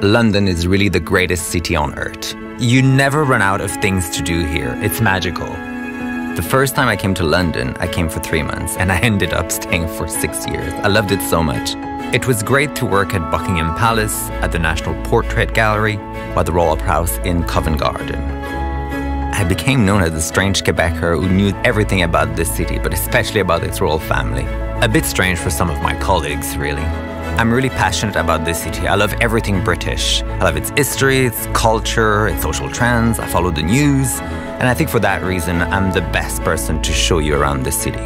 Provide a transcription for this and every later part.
London is really the greatest city on earth. You never run out of things to do here. It's magical. The first time I came to London, I came for 3 months and I ended up staying for 6 years. I loved it so much. It was great to work at Buckingham Palace, at the National Portrait Gallery, or the Royal Opera House in Covent Garden. I became known as a strange Quebecer who knew everything about this city, but especially about its royal family. A bit strange for some of my colleagues, really. I'm really passionate about this city. I love everything British. I love its history, its culture, its social trends. I follow the news. And I think for that reason, I'm the best person to show you around this city.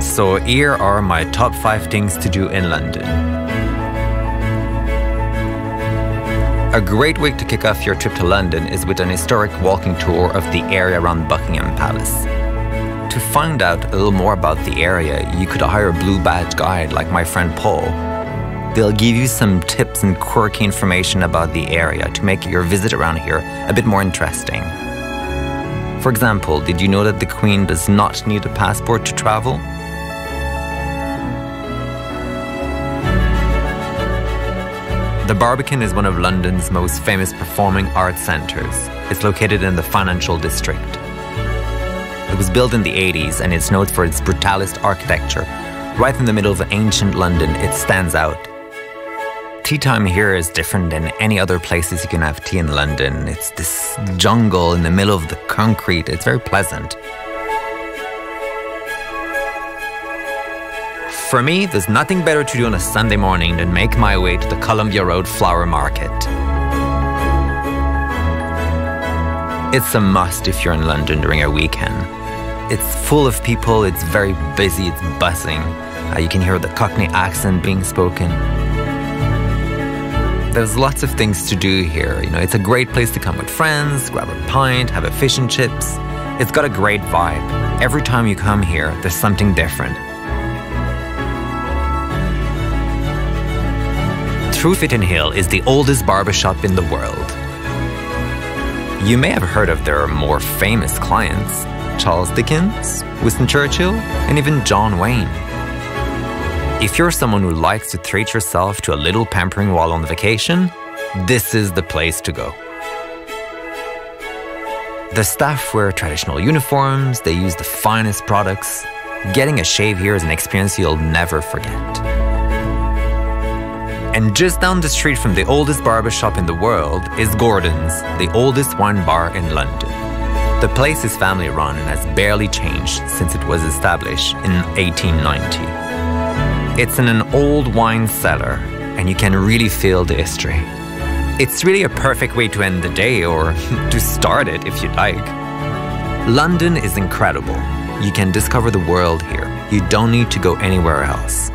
So here are my top 5 things to do in London. A great way to kick off your trip to London is with an historic walking tour of the area around Buckingham Palace. To find out a little more about the area, you could hire a blue badge guide like my friend Paul. They'll give you some tips and quirky information about the area to make your visit around here a bit more interesting. For example, did you know that the Queen does not need a passport to travel? The Barbican is one of London's most famous performing arts centres. It's located in the financial district. It was built in the 80s and it's known for its brutalist architecture. Right in the middle of ancient London, it stands out. Tea time here is different than any other places you can have tea in London. It's this jungle in the middle of the concrete. It's very pleasant. For me, there's nothing better to do on a Sunday morning than make my way to the Columbia Road Flower Market. It's a must if you're in London during a weekend. It's full of people, it's very busy, it's buzzing. You can hear the Cockney accent being spoken. There's lots of things to do here. It's a great place to come with friends, grab a pint, have a fish and chips. It's got a great vibe. Every time you come here, there's something different. Travelife Hill is the oldest barber shop in the world. You may have heard of their more famous clients, Charles Dickens, Winston Churchill, and even John Wayne. If you're someone who likes to treat yourself to a little pampering while on vacation, this is the place to go. The staff wear traditional uniforms, they use the finest products. Getting a shave here is an experience you'll never forget. And just down the street from the oldest barbershop in the world is Gordon's, the oldest wine bar in London. The place is family run and has barely changed since it was established in 1890. It's in an old wine cellar and you can really feel the history. It's really a perfect way to end the day or to start it if you'd like. London is incredible. You can discover the world here. You don't need to go anywhere else.